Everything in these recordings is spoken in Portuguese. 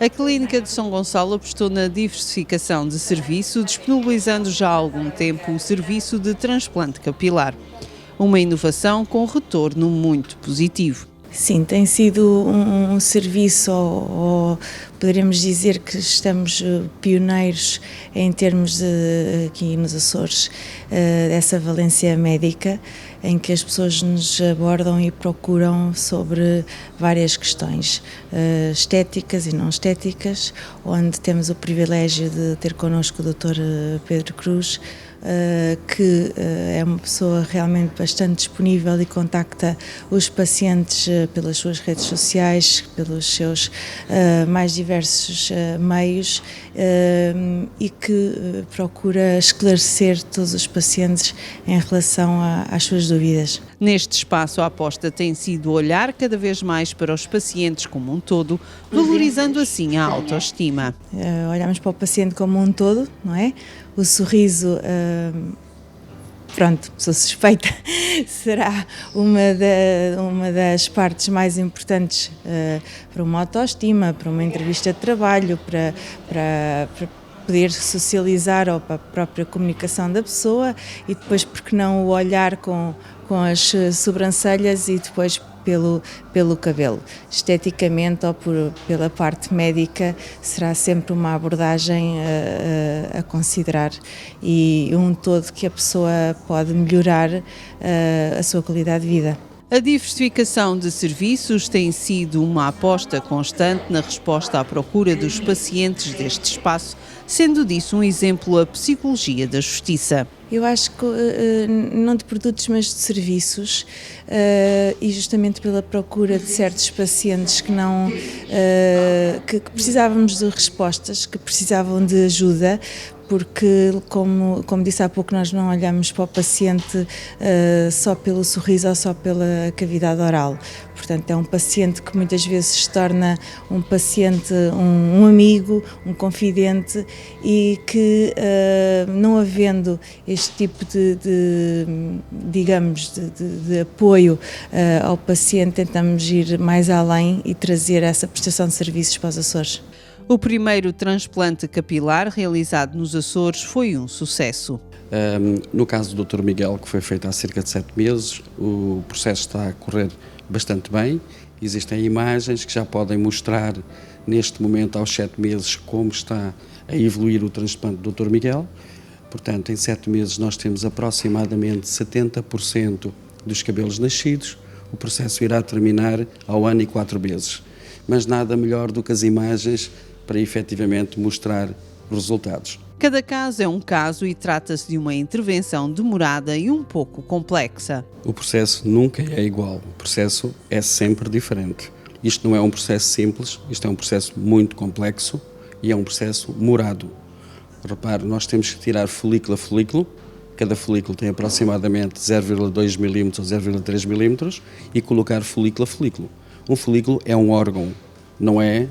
A Clínica de São Gonçalo apostou na diversificação de serviço, disponibilizando já há algum tempo o serviço de transplante capilar. Uma inovação com retorno muito positivo. Sim, tem sido um serviço, ou poderíamos dizer que estamos pioneiros em termos de, aqui nos Açores, dessa valência médica, em que as pessoas nos abordam e procuram sobre várias questões, estéticas e não estéticas, onde temos o privilégio de ter connosco o Dr. Pedro Cruz, que é uma pessoa realmente bastante disponível e contacta os pacientes pelas suas redes sociais, pelos seus mais diversos meios, e que procura esclarecer todos os pacientes em relação às suas dúvidas. Neste espaço, a aposta tem sido olhar cada vez mais para os pacientes como um todo, valorizando assim a autoestima. Olhamos para o paciente como um todo, não é? O sorriso, pronto, sou suspeita, será uma das partes mais importantes para uma autoestima, para uma entrevista de trabalho, para poder socializar ou para a própria comunicação da pessoa, e depois, porque não, o olhar com as sobrancelhas e depois pelo cabelo. Esteticamente ou pela parte médica será sempre uma abordagem a considerar, e um todo que a pessoa pode melhorar a sua qualidade de vida. A diversificação de serviços tem sido uma aposta constante na resposta à procura dos pacientes deste espaço, sendo disso um exemplo a Psicologia da Justiça. Eu acho que não de produtos, mas de serviços, e justamente pela procura de certos pacientes que precisávamos de respostas, que precisavam de ajuda, porque, como disse há pouco, nós não olhamos para o paciente só pelo sorriso ou só pela cavidade oral. Portanto, é um paciente que muitas vezes se torna um paciente, um amigo, um confidente, e que, não havendo este tipo de apoio ao paciente, tentamos ir mais além e trazer essa prestação de serviços para os Açores. O primeiro transplante capilar realizado nos Açores foi um sucesso. No caso do Dr. Miguel, que foi feito há cerca de 7 meses, o processo está a correr bastante bem. Existem imagens que já podem mostrar neste momento, aos 7 meses, como está a evoluir o transplante do Dr. Miguel. Portanto, em 7 meses nós temos aproximadamente 70% dos cabelos nascidos. O processo irá terminar ao ano e 4 meses. Mas nada melhor do que as imagens para efetivamente mostrar os resultados. Cada caso é um caso e trata-se de uma intervenção demorada e um pouco complexa. O processo nunca é igual, o processo é sempre diferente. Isto não é um processo simples, isto é um processo muito complexo e é um processo demorado. Repare, nós temos que tirar folículo a folículo, cada folículo tem aproximadamente 0,2 mm ou 0,3 mm, e colocar folículo a folículo. Um folículo é um órgão, não é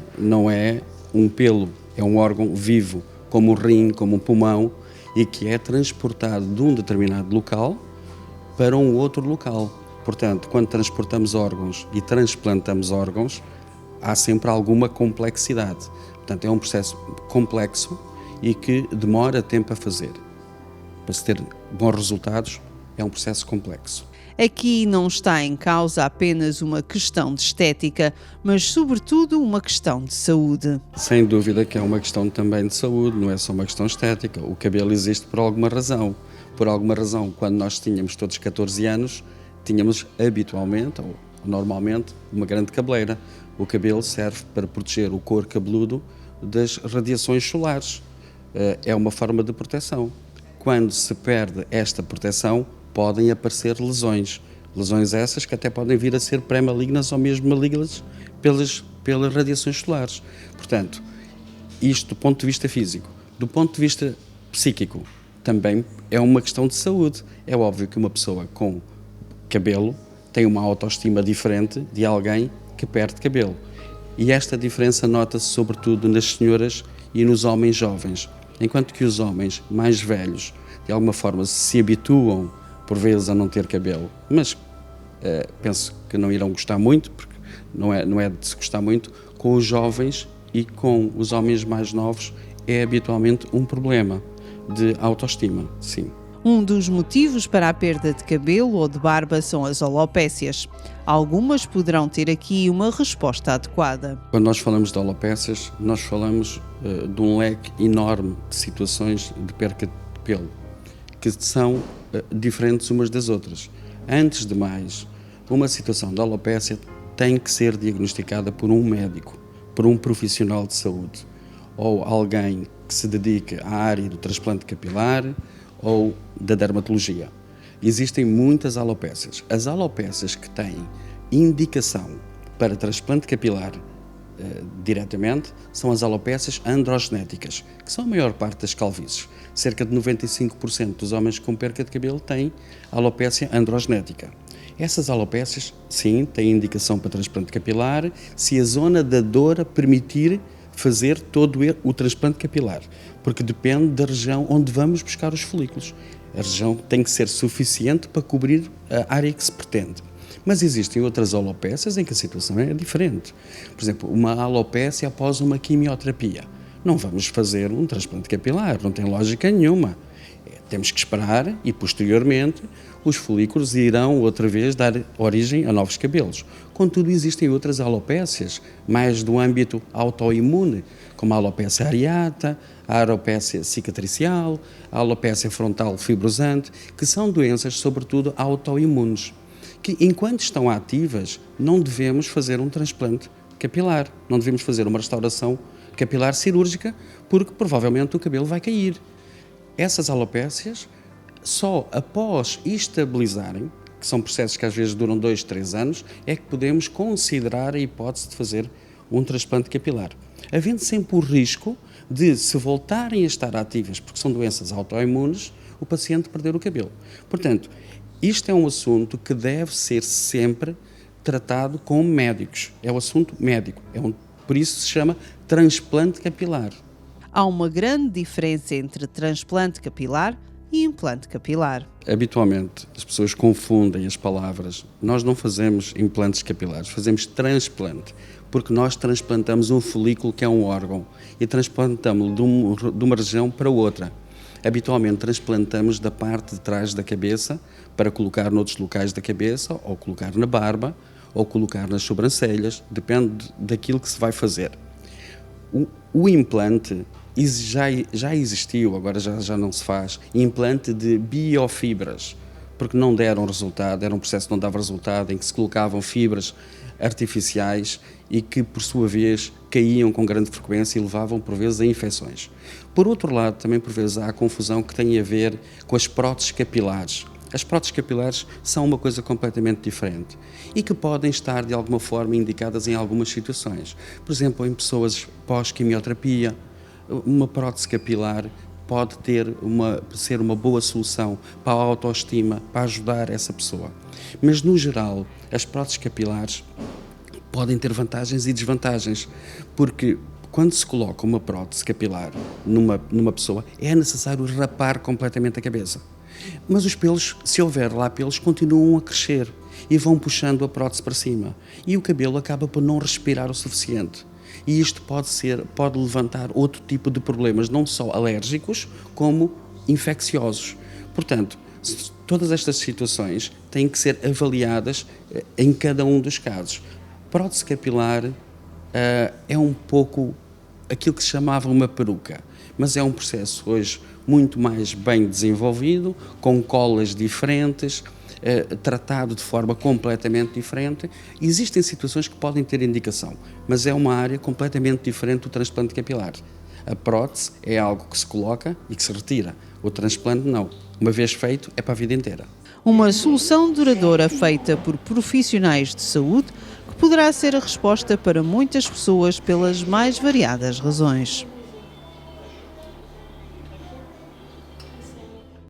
um pelo, é um órgão vivo, como o rim, como o pulmão, e que é transportado de um determinado local para um outro local. Portanto, quando transportamos órgãos e transplantamos órgãos, há sempre alguma complexidade. Portanto, é um processo complexo e que demora tempo a fazer. Para se ter bons resultados, é um processo complexo. Aqui não está em causa apenas uma questão de estética, mas sobretudo uma questão de saúde. Sem dúvida que é uma questão também de saúde, não é só uma questão estética. O cabelo existe por alguma razão. Por alguma razão, quando nós tínhamos todos 14 anos, tínhamos habitualmente, ou normalmente, uma grande cabeleira. O cabelo serve para proteger o couro cabeludo das radiações solares. É uma forma de proteção. Quando se perde esta proteção, podem aparecer lesões. Lesões essas que até podem vir a ser pré-malignas ou mesmo malignas pelas radiações solares. Portanto, isto do ponto de vista físico. Do ponto de vista psíquico, também é uma questão de saúde. É óbvio que uma pessoa com cabelo tem uma autoestima diferente de alguém que perde cabelo. E esta diferença nota-se sobretudo nas senhoras e nos homens jovens. Enquanto que os homens mais velhos, de alguma forma, se habituam por vezes a não ter cabelo, mas penso que não irão gostar muito, porque não é de se gostar muito. Com os jovens e com os homens mais novos é habitualmente um problema de autoestima, sim. Um dos motivos para a perda de cabelo ou de barba são as alopécias. Algumas poderão ter aqui uma resposta adequada. Quando nós falamos de alopécias, nós falamos de um leque enorme de situações de perca de pelo, que são diferentes umas das outras. Antes de mais, uma situação de alopécia tem que ser diagnosticada por um médico, por um profissional de saúde, ou alguém que se dedica à área do transplante capilar ou da dermatologia. Existem muitas alopécias. As alopécias que têm indicação para transplante capilar diretamente são as alopécias androgenéticas, que são a maior parte das calvícies. Cerca de 95% dos homens com perca de cabelo têm alopécia androgenética. Essas alopécias, sim, têm indicação para transplante capilar se a zona da dor permitir fazer todo o transplante capilar, porque depende da região onde vamos buscar os folículos. A região tem que ser suficiente para cobrir a área que se pretende. Mas existem outras alopécias em que a situação é diferente. Por exemplo, uma alopécia após uma quimioterapia. Não vamos fazer um transplante capilar, não tem lógica nenhuma. Temos que esperar e, posteriormente, os folículos irão outra vez dar origem a novos cabelos. Contudo, existem outras alopécias, mais do âmbito autoimune, como a alopécia areata, a alopécia cicatricial, a alopécia frontal fibrosante, que são doenças, sobretudo, autoimunes, que, enquanto estão ativas, não devemos fazer um transplante capilar, não devemos fazer uma restauração capilar cirúrgica, porque provavelmente o cabelo vai cair. Essas alopécias, só após estabilizarem, que são processos que às vezes duram 2, 3 anos, é que podemos considerar a hipótese de fazer um transplante capilar. Havendo sempre o risco de, se voltarem a estar ativas, porque são doenças autoimunes, o paciente perder o cabelo. Portanto, isto é um assunto que deve ser sempre tratado com médicos. É um assunto médico. Por isso se chama transplante capilar. Há uma grande diferença entre transplante capilar e implante capilar. Habitualmente as pessoas confundem as palavras. Nós não fazemos implantes capilares, fazemos transplante, porque nós transplantamos um folículo que é um órgão e transplantamos-lo de uma região para outra. Habitualmente transplantamos da parte de trás da cabeça para colocar noutros locais da cabeça, ou colocar na barba, ou colocar nas sobrancelhas, depende daquilo que se vai fazer. O implante já existiu, agora já não se faz, implante de biofibras, porque não deram resultado, era um processo que não dava resultado, em que se colocavam fibras artificiais e que, por sua vez, caíam com grande frequência e levavam, por vezes, a infecções. Por outro lado, também, por vezes, há a confusão que tem a ver com as próteses capilares. As próteses capilares são uma coisa completamente diferente e que podem estar, de alguma forma, indicadas em algumas situações. Por exemplo, em pessoas pós-quimioterapia, uma prótese capilar pode ser uma boa solução para a autoestima, para ajudar essa pessoa. Mas, no geral, as próteses capilares podem ter vantagens e desvantagens, porque quando se coloca uma prótese capilar numa pessoa, é necessário rapar completamente a cabeça. Mas os pelos, se houver lá pelos, continuam a crescer e vão puxando a prótese para cima. E o cabelo acaba por não respirar o suficiente. E isto pode levantar outro tipo de problemas, não só alérgicos, como infecciosos. Portanto, todas estas situações têm que ser avaliadas em cada um dos casos. Prótese capilar é um pouco aquilo que se chamava uma peruca, mas é um processo hoje muito mais bem desenvolvido, com colas diferentes, tratado de forma completamente diferente. Existem situações que podem ter indicação, mas é uma área completamente diferente do transplante capilar. A prótese é algo que se coloca e que se retira. O transplante não. Uma vez feito, é para a vida inteira. Uma solução duradoura feita por profissionais de saúde que poderá ser a resposta para muitas pessoas pelas mais variadas razões.